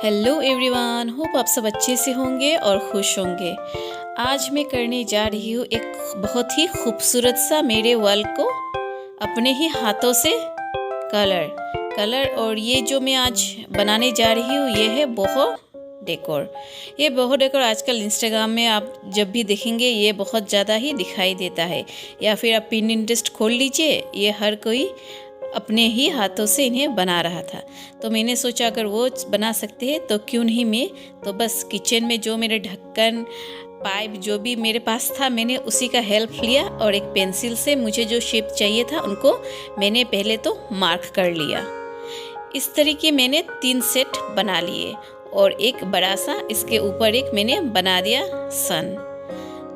Hello everyone, hope आप सब अच्छे से होंगे और खुश होंगे। आज मैं करने जा रही हूँ एक बहुत ही खूबसूरत सा मेरे वॉल को अपने ही हाथों से कलर और ये जो मैं आज बनाने जा रही हूँ ये है बोहो डेकोर। ये बोहो डेकोर आजकल इंस्टाग्राम में आप जब भी देखेंगे ये बहुत ज़्यादा ही दिखाई देता है, या फिर आप पिनिंटरेस्ट खोल लीजिए, ये हर कोई अपने ही हाथों से इन्हें बना रहा था। तो मैंने सोचा अगर वो बना सकते हैं तो क्यों नहीं मैं। तो बस किचन में जो मेरे ढक्कन पाइप जो भी मेरे पास था मैंने उसी का हेल्प लिया और एक पेंसिल से मुझे जो शेप चाहिए था उनको मैंने पहले तो मार्क कर लिया। इस तरीके मैंने 3 सेट बना लिए और एक बड़ा सा इसके ऊपर एक मैंने बना दिया सन।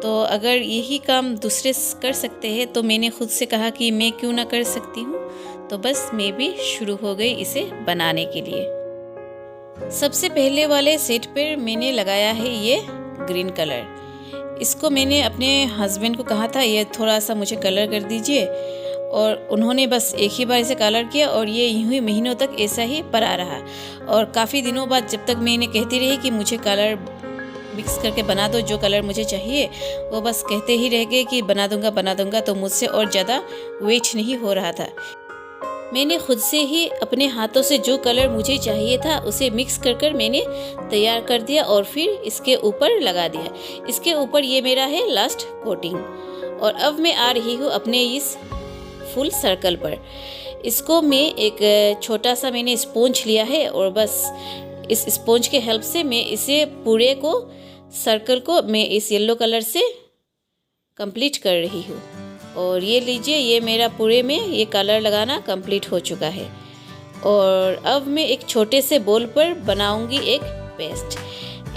तो अगर यही काम दूसरे कर सकते हैं तो मैंने खुद से कहा कि मैं क्यों ना कर सकती हूँ। तो बस मैं भी शुरू हो गई इसे बनाने के लिए। सबसे पहले वाले सेट पर मैंने लगाया है ये ग्रीन कलर। इसको मैंने अपने हस्बैंड को कहा था ये थोड़ा सा मुझे कलर कर दीजिए, और उन्होंने बस एक ही बार इसे कलर किया और ये यूं ही महीनों तक ऐसा ही पड़ा रहा। और काफ़ी दिनों बाद जब तक मैं इन्हें कहती रही कि मुझे कलर मिक्स करके बना दो, जो कलर मुझे चाहिए, वो बस कहते ही रह गए कि बना दूंगा, तो मुझसे और ज़्यादा वेट नहीं हो रहा था। मैंने खुद से ही अपने हाथों से जो कलर मुझे चाहिए था उसे मिक्स कर मैंने तैयार कर दिया और फिर इसके ऊपर लगा दिया। इसके ऊपर ये मेरा है लास्ट कोटिंग। और अब मैं आ रही हूँ अपने इस फुल सर्कल पर। इसको मैं एक छोटा सा मैंने स्पॉन्ज लिया है और बस इस स्पॉन्ज के हेल्प से मैं इसे पूरे को सर्कल को मैं इस येलो कलर से कंप्लीट कर रही हूँ। और ये लीजिए, ये मेरा पूरे में ये कलर लगाना कंप्लीट हो चुका है। और अब मैं एक छोटे से बोल पर बनाऊंगी एक पेस्ट।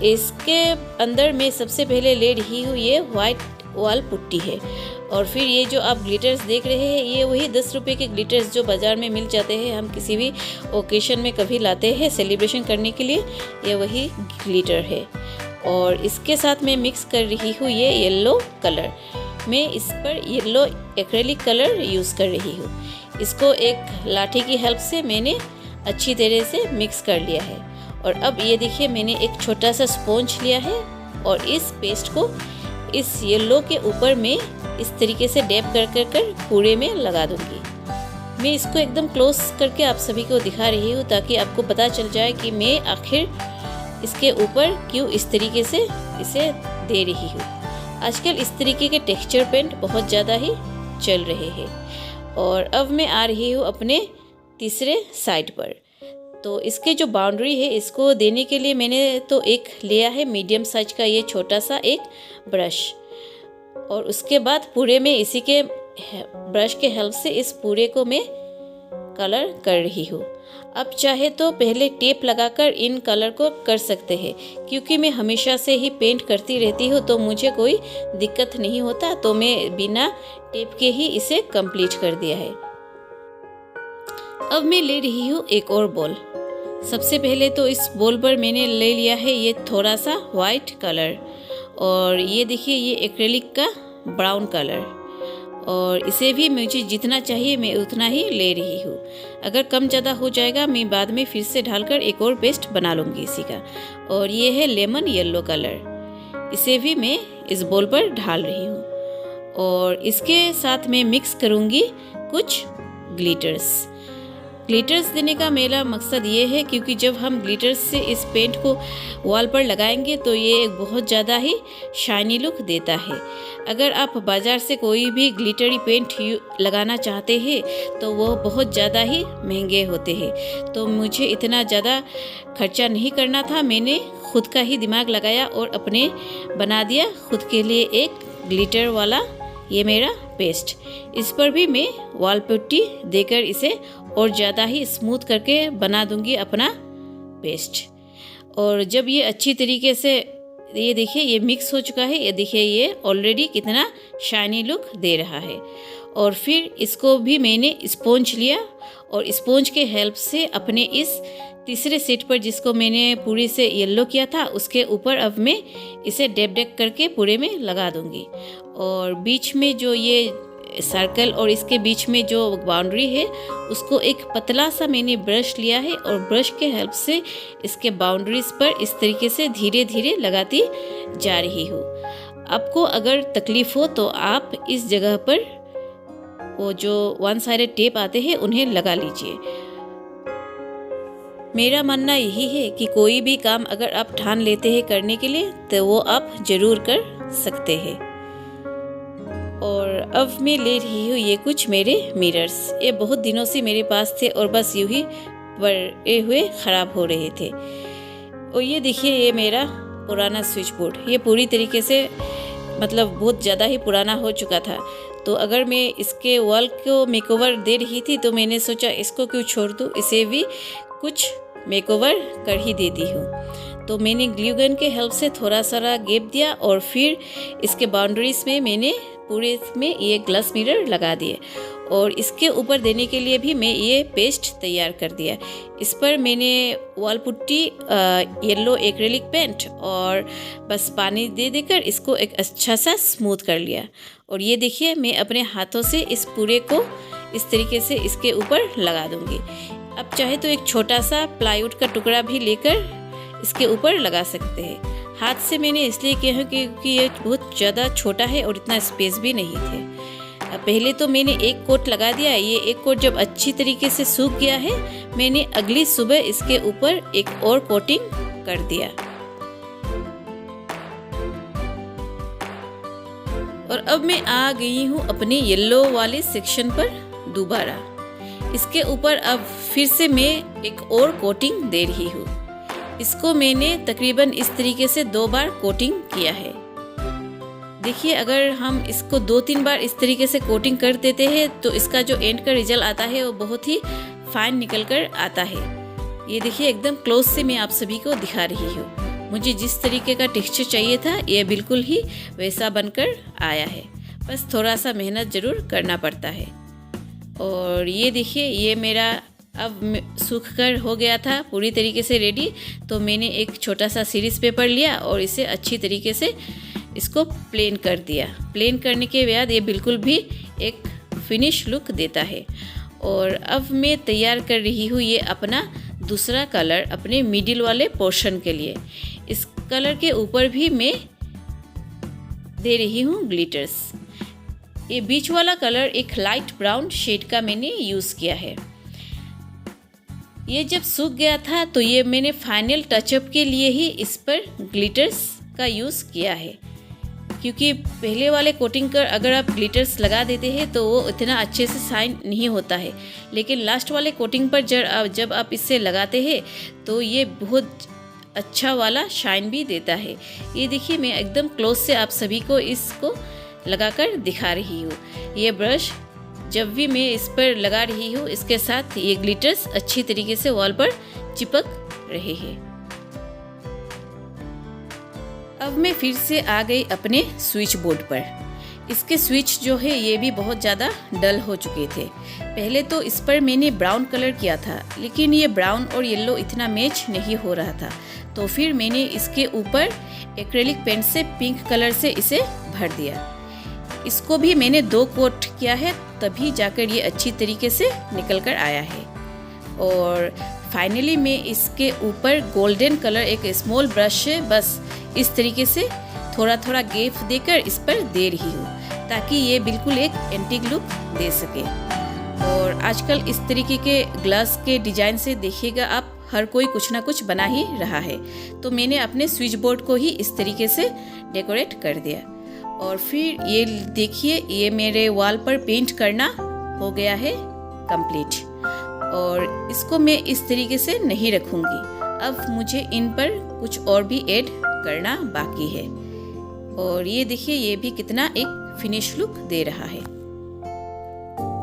इसके अंदर मैं सबसे पहले ले रही हूँ ये वाइट वॉल पुट्टी है। और फिर ये जो आप ग्लिटर्स देख रहे हैं ये वही 10 रुपये के ग्लिटर्स जो बाज़ार में मिल जाते हैं, हम किसी भी ओकेशन में कभी लाते हैं सेलिब्रेशन करने के लिए, ये वही ग्लिटर है। और इसके साथ मैं मिक्स कर रही हूँ ये येलो कलर। मैं इस पर येलो एक्रेलिक कलर यूज़ कर रही हूँ। इसको एक लाठी की हेल्प से मैंने अच्छी तरह से मिक्स कर लिया है। और अब ये देखिए मैंने एक छोटा सा स्पॉन्ज लिया है और इस पेस्ट को इस येलो के ऊपर मैं इस तरीके से डैप कर पूरे में लगा दूंगी। मैं इसको एकदम क्लोज करके आप सभी को दिखा रही हूँ ताकि आपको पता चल जाए कि मैं आखिर इसके ऊपर क्यों इस तरीके से इसे दे रही हूँ। आजकल इस तरीके के टेक्सचर पेंट बहुत ज़्यादा ही चल रहे हैं। और अब मैं आ रही हूँ अपने तीसरे साइड पर। तो इसके जो बाउंड्री है इसको देने के लिए मैंने तो एक लिया है मीडियम साइज का ये छोटा सा एक ब्रश। और उसके बाद पूरे में इसी के ब्रश के हेल्प से इस पूरे को मैं कलर कर रही हूँ। अब चाहे तो पहले टेप लगाकर इन कलर को कर सकते हैं, क्योंकि मैं हमेशा से ही पेंट करती रहती हूँ तो मुझे कोई दिक्कत नहीं होता। तो मैं बिना टेप के ही इसे कंप्लीट कर दिया है। अब मैं ले रही हूँ एक और बॉल। सबसे पहले तो इस बॉल पर मैंने ले लिया है ये थोड़ा सा वाइट कलर, और ये देखिए ये एक्रेलिक का ब्राउन कलर। और इसे भी मुझे जितना चाहिए मैं उतना ही ले रही हूँ। अगर कम ज़्यादा हो जाएगा मैं बाद में फिर से ढालकर एक और पेस्ट बना लूँगी इसी का। और ये है लेमन येलो कलर, इसे भी मैं इस बॉल पर ढाल रही हूँ। और इसके साथ मैं मिक्स करूँगी कुछ ग्लिटर्स देने का मेरा मकसद ये है क्योंकि जब हम ग्लिटर्स से इस पेंट को वॉल पर लगाएंगे तो ये बहुत ज़्यादा ही शाइनी लुक देता है। अगर आप बाज़ार से कोई भी ग्लिटरी पेंट लगाना चाहते हैं तो वो बहुत ज़्यादा ही महंगे होते हैं। तो मुझे इतना ज़्यादा खर्चा नहीं करना था, मैंने खुद का ही दिमाग लगाया और अपने बना दिया खुद के लिए एक ग्लिटर वाला ये मेरा पेस्ट। इस पर भी मैं वॉल पुट्टी देकर इसे और ज़्यादा ही स्मूथ करके बना दूंगी अपना पेस्ट। और जब ये अच्छी तरीके से ये देखिए ये मिक्स हो चुका है, ये देखिए ये ऑलरेडी कितना शाइनी लुक दे रहा है। और फिर इसको भी मैंने स्पॉन्ज लिया और स्पॉन्ज के हेल्प से अपने इस तीसरे सेट पर जिसको मैंने पूरे से येलो किया था उसके ऊपर अब मैं इसे डैप करके पूरे में लगा दूंगी। और बीच में जो ये सर्कल और इसके बीच में जो बाउंड्री है उसको एक पतला सा मैंने ब्रश लिया है और ब्रश के हेल्प से इसके बाउंड्रीज पर इस तरीके से धीरे धीरे लगाती जा रही हूँ। आपको अगर तकलीफ हो तो आप इस जगह पर वो जो वन साइडेड टेप आते हैं उन्हें लगा लीजिए। मेरा मानना यही है कि कोई भी काम अगर आप ठान लेते हैं करने के लिए तो वो आप ज़रूर कर सकते हैं। और अब मैं ले रही हूँ ये कुछ मेरे मिरर्स। ये बहुत दिनों से मेरे पास थे और बस यूं ही पड़े हुए ख़राब हो रहे थे। और ये देखिए, ये मेरा पुराना स्विच बोर्ड, ये पूरी तरीके से मतलब बहुत ज़्यादा ही पुराना हो चुका था। तो अगर मैं इसके वॉल को मेकओवर दे रही थी तो मैंने सोचा इसको क्यों छोड़ दूँ, इसे भी कुछ मेकओवर कर ही देती हूँ। तो मैंने ग्लू गन के हेल्प से थोड़ा सा गैप दिया और फिर इसके बाउंड्रीज में मैंने पूरे में ये ग्लास मिरर लगा दिए। और इसके ऊपर देने के लिए भी मैं ये पेस्ट तैयार कर दिया। इस पर मैंने wall putty, yellow acrylic paint और बस पानी दे देकर इसको एक अच्छा सा स्मूथ कर लिया। और ये देखिए, मैं अपने हाथों से इस पूरे को इस तरीके से इसके ऊपर लगा दूंगी। अब चाहे तो एक छोटा सा प्लाईवुड का टुकड़ा भी लेकर इसके ऊपर लगा सकते हैं। हाथ से मैंने इसलिए किया है क्योंकि ये बहुत ज़्यादा छोटा है और इतना स्पेस भी नहीं थे। पहले तो मैंने एक कोट लगा दिया। ये एक कोट जब अच्छी तरीके से सूख गया है, मैंने अगली सुबह इसके ऊपर एक और कोटिंग कर दिया। और अब मैं आ गई हूँ अपने येलो वाले सेक्शन पर दोबारा। इसके ऊपर अब फिर से मैं एक और कोटिंग दे रही हूँ। इसको मैंने तकरीबन इस तरीके से 2 बार कोटिंग किया है। देखिए, अगर हम इसको 2-3 बार इस तरीके से कोटिंग कर देते हैं तो इसका जो एंड का रिजल्ट आता है वो बहुत ही फाइन निकल कर आता है। ये देखिए, एकदम क्लोज से मैं आप सभी को दिखा रही हूँ। मुझे जिस तरीके का टेक्सचर चाहिए था ये बिल्कुल ही वैसा बनकर आया है। बस थोड़ा सा मेहनत ज़रूर करना पड़ता है। और ये देखिए, ये मेरा अब सूख कर हो गया था पूरी तरीके से रेडी। तो मैंने एक छोटा सा सीरीज पेपर लिया और इसे अच्छी तरीके से इसको प्लेन कर दिया। प्लेन करने के बाद ये बिल्कुल भी एक फिनिश लुक देता है। और अब मैं तैयार कर रही हूँ ये अपना दूसरा कलर अपने मिडिल वाले पोर्शन के लिए। इस कलर के ऊपर भी मैं दे रही हूँ ग्लिटर्स। ये बीच वाला कलर एक लाइट ब्राउन शेड का मैंने यूज़ किया है। ये जब सूख गया था तो ये मैंने फाइनल टचअप के लिए ही इस पर ग्लिटर्स का यूज़ किया है, क्योंकि पहले वाले कोटिंग कर अगर आप ग्लिटर्स लगा देते हैं तो वो इतना अच्छे से शाइन नहीं होता है। लेकिन लास्ट वाले कोटिंग पर जब आप इसे लगाते हैं तो ये बहुत अच्छा वाला शाइन भी देता है। ये देखिए, मैं एकदम क्लोज से आप सभी को इसको लगाकर दिखा रही हूँ। ये ब्रश जब भी मैं इस पर लगा रही हूँ, इसके साथ ये ग्लिटर्स अच्छी तरीके से वॉल पर चिपक रहे हैं। अब मैं फिर से आ गई अपने स्विच बोर्ड पर। इसके स्विच जो है ये भी बहुत ज़्यादा डल हो चुके थे। पहले तो इस पर मैंने ब्राउन कलर किया था, लेकिन ये ब्राउन और येलो इतना मैच नहीं हो रहा था। तो फिर मैंने इसके ऊपर एक्रेलिक पेंट से पिंक कलर से इसे भर दिया। इसको भी मैंने 2 कोट किया है, तभी जाकर ये अच्छी तरीके से निकल कर आया है। और फाइनली मैं इसके ऊपर गोल्डन कलर एक स्मॉल ब्रश से बस इस तरीके से थोड़ा थोड़ा गैप देकर इस पर दे रही हूँ, ताकि ये बिल्कुल एक एंटीक लुक दे सके। और आजकल इस तरीके के ग्लास के डिजाइन से देखिएगा आप, हर कोई कुछ ना कुछ बना ही रहा है। तो मैंने अपने स्विच बोर्ड को ही इस तरीके से डेकोरेट कर दिया। और फिर ये देखिए, ये मेरे वॉल पर पेंट करना हो गया है कंप्लीट। और इसको मैं इस तरीके से नहीं रखूँगी, अब मुझे इन पर कुछ और भी ऐड करना बाकी है। और ये देखिए, ये भी कितना एक फिनिश लुक दे रहा है।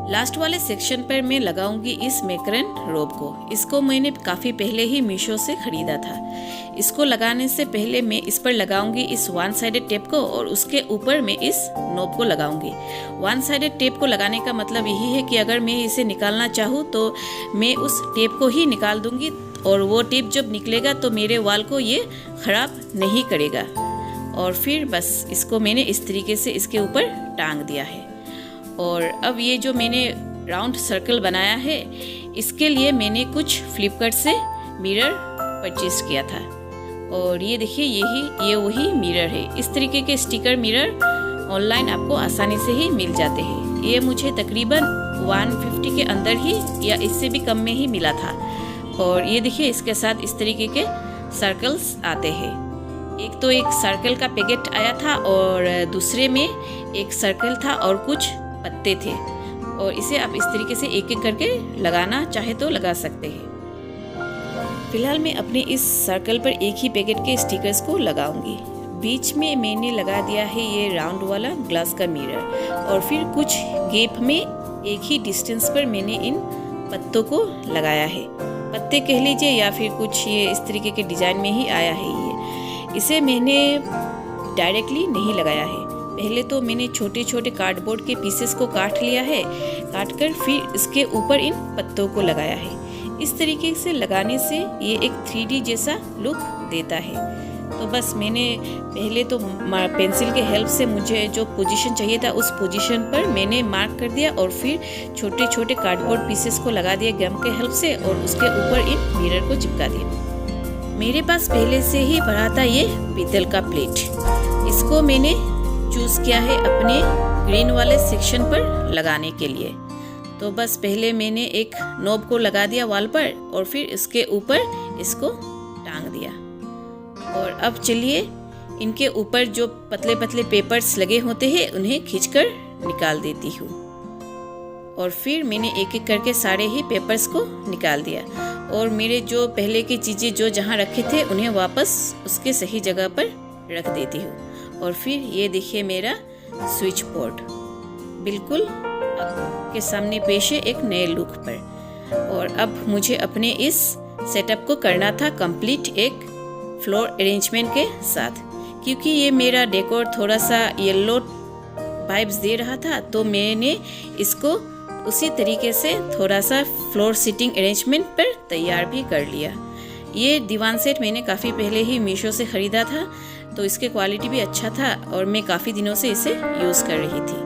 लास्ट वाले सेक्शन पर मैं लगाऊंगी इस मैकरन रोब को। इसको मैंने काफ़ी पहले ही मीशो से ख़रीदा था। इसको लगाने से पहले मैं इस पर लगाऊंगी इस वन साइडेड टेप को और उसके ऊपर मैं इस नोब को लगाऊंगी। वन साइडेड टेप को लगाने का मतलब यही है कि अगर मैं इसे निकालना चाहूँ तो मैं उस टेप को ही निकाल दूंगी, और वो टेप जब निकलेगा तो मेरे वाल को ये ख़राब नहीं करेगा। और फिर बस इसको मैंने इस तरीके से इसके ऊपर टांग दिया है। और अब ये जो मैंने राउंड सर्कल बनाया है, इसके लिए मैंने कुछ फ्लिपकार्ट से मिरर परचेज किया था। और ये देखिए, ये वही मिरर है। इस तरीके के स्टिकर मिरर ऑनलाइन आपको आसानी से ही मिल जाते हैं। ये मुझे तकरीबन 150 के अंदर ही या इससे भी कम में ही मिला था। और ये देखिए, इसके साथ इस तरीके के सर्कल्स आते हैं। एक तो एक सर्कल का पैकेट आया था और दूसरे में एक सर्कल था और कुछ पत्ते थे। और इसे आप इस तरीके से एक एक करके लगाना चाहे तो लगा सकते हैं। फिलहाल मैं अपने इस सर्कल पर एक ही पैकेट के स्टिकर्स को लगाऊंगी। बीच में मैंने लगा दिया है ये राउंड वाला ग्लास का मिरर, और फिर कुछ गैप में एक ही डिस्टेंस पर मैंने इन पत्तों को लगाया है। पत्ते कह लीजिए या फिर कुछ ये इस तरीके के डिजाइन में ही आया है। इसे मैंने डायरेक्टली नहीं लगाया है। पहले तो मैंने छोटे छोटे कार्डबोर्ड के पीसेस को काट लिया है, काटकर फिर इसके ऊपर इन पत्तों को लगाया है। इस तरीके से लगाने से ये एक 3D जैसा लुक देता है। तो बस मैंने पहले तो पेंसिल के हेल्प से मुझे जो पोजीशन चाहिए था उस पोजीशन पर मैंने मार्क कर दिया, और फिर छोटे छोटे कार्डबोर्ड पीसेस को लगा दिया गम के हेल्प से, और उसके ऊपर इन मिरर को चिपका दिया। मेरे पास पहले से ही पड़ा था ये पीतल का प्लेट। इसको मैंने चूज़ किया है अपने ग्रीन वाले सेक्शन पर लगाने के लिए। तो बस पहले मैंने एक नॉब को लगा दिया वॉल पर, और फिर इसके ऊपर इसको टांग दिया। और अब चलिए इनके ऊपर जो पतले पतले पेपर्स लगे होते हैं उन्हें खींचकर निकाल देती हूँ। और फिर मैंने एक एक करके सारे ही पेपर्स को निकाल दिया, और मेरे जो पहले की चीज़ें जो जहाँ रखे थे उन्हें वापस उसके सही जगह पर रख देती हूँ। और फिर ये देखिए मेरा स्विच बोर्ड बिल्कुल आपके सामने पेश है एक नए लुक पर। और अब मुझे अपने इस सेटअप को करना था कंप्लीट एक फ्लोर अरेंजमेंट के साथ, क्योंकि ये मेरा डेकोर थोड़ा सा येलो वाइब्स दे रहा था। तो मैंने इसको उसी तरीके से थोड़ा सा फ्लोर सीटिंग अरेंजमेंट पर तैयार भी कर लिया। ये दीवान सेट मैंने काफ़ी पहले ही मीशो से ख़रीदा था, तो इसके क्वालिटी भी अच्छा था और मैं काफ़ी दिनों से इसे यूज़ कर रही थी।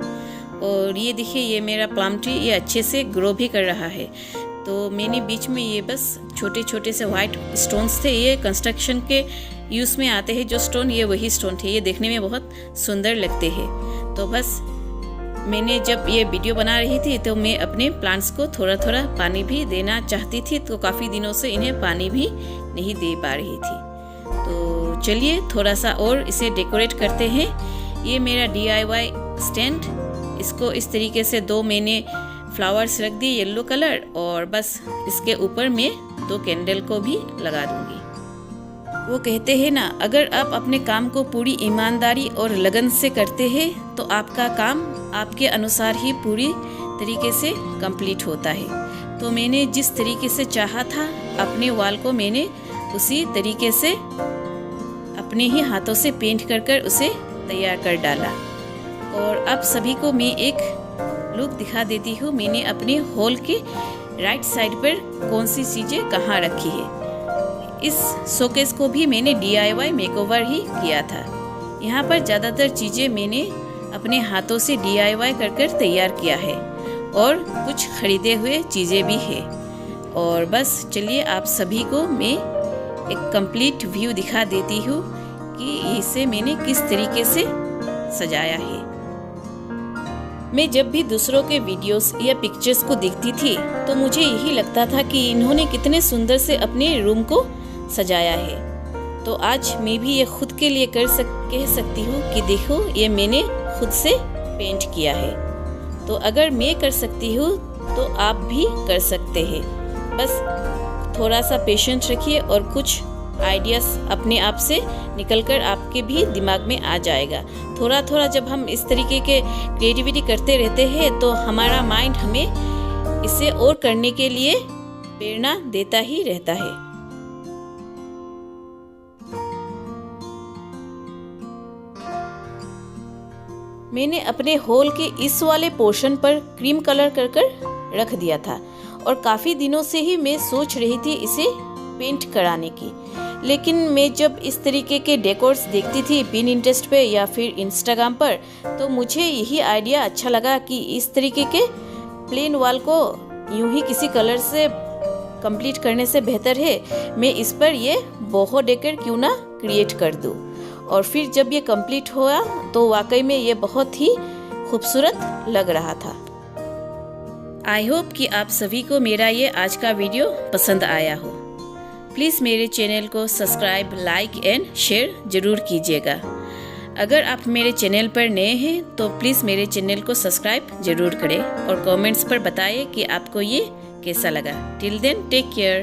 और ये देखिए, ये मेरा प्लम ट्री ये अच्छे से ग्रो भी कर रहा है। तो मैंने बीच में ये बस छोटे छोटे से वाइट स्टोन्स थे, ये कंस्ट्रक्शन के यूज़ में आते हैं जो स्टोन, ये वही स्टोन थे। ये देखने में बहुत सुंदर लगते हैं। तो बस मैंने जब ये वीडियो बना रही थी तो मैं अपने प्लांट्स को थोड़ा थोड़ा पानी भी देना चाहती थी, तो काफ़ी दिनों से इन्हें पानी भी नहीं दे पा रही थी। तो चलिए थोड़ा सा और इसे डेकोरेट करते हैं। ये मेरा DIY स्टैंड, इसको इस तरीके से 2 मैंने फ्लावर्स रख दिए येलो कलर, और बस इसके ऊपर मैं 2 कैंडल को भी लगा दूंगी। वो कहते हैं ना, अगर आप अपने काम को पूरी ईमानदारी और लगन से करते हैं तो आपका काम आपके अनुसार ही पूरी तरीके से कंप्लीट होता है। तो मैंने जिस तरीके से चाहा था अपने वॉल को मैंने उसी तरीके से अपने ही हाथों से पेंट कर कर उसे तैयार कर डाला। और अब सभी को मैं एक लुक दिखा देती हूँ। मैंने अपने हॉल के राइट साइड पर कौन सी चीज़ें कहाँ रखी है। इस शोकेस को भी मैंने DIY मेकओवर ही किया था। यहाँ पर ज़्यादातर चीज़ें मैंने अपने हाथों से DIY कर कर तैयार किया है, और कुछ खरीदे हुए चीज़ें भी है। और बस चलिए आप सभी को मैं एक कंप्लीट व्यू दिखा देती हूँ कि इसे मैंने किस तरीके से सजाया है। मैं जब भी दूसरों के वीडियोस या पिक्चर्स को देखती थी तो मुझे यही लगता था कि इन्होंने कितने सुंदर से अपने रूम को सजाया है। तो आज मैं भी ये खुद के लिए कह सकती हूँ कि देखो ये मैंने खुद से पेंट किया है। तो अगर मैं कर सकती हूँ तो आप भी कर सकते हैं। बस थोड़ा सा पेशेंस रखिए और कुछ आइडियाज़ अपने आप से निकलकर आपके भी दिमाग में आ जाएगा। थोड़ा थोड़ा जब हम इस तरीके के क्रिएटिविटी करते रहते हैं तो हमारा माइंड हमें इसे और करने के लिए प्रेरणा देता ही रहता है। मैंने अपने हॉल के इस वाले पोर्शन पर क्रीम कलर कर कर रख दिया था, और काफ़ी दिनों से ही मैं सोच रही थी इसे पेंट कराने की। लेकिन मैं जब इस तरीके के डेकोर्स देखती थी पिनिंटरेस्ट पे या फिर इंस्टाग्राम पर, तो मुझे यही आइडिया अच्छा लगा कि इस तरीके के प्लेन वॉल को यूं ही किसी कलर से कंप्लीट करने से बेहतर है मैं इस पर ये बोहो डेकोर क्यों ना क्रिएट कर दूँ। और फिर जब ये कंप्लीट हुआ तो वाकई में ये बहुत ही खूबसूरत लग रहा था। आई होप कि आप सभी को मेरा ये आज का वीडियो पसंद आया हो। प्लीज़ मेरे चैनल को सब्सक्राइब, लाइक एंड शेयर ज़रूर कीजिएगा। अगर आप मेरे चैनल पर नए हैं तो प्लीज़ मेरे चैनल को सब्सक्राइब ज़रूर करें और कमेंट्स पर बताएं कि आपको ये कैसा लगा। Till then take care.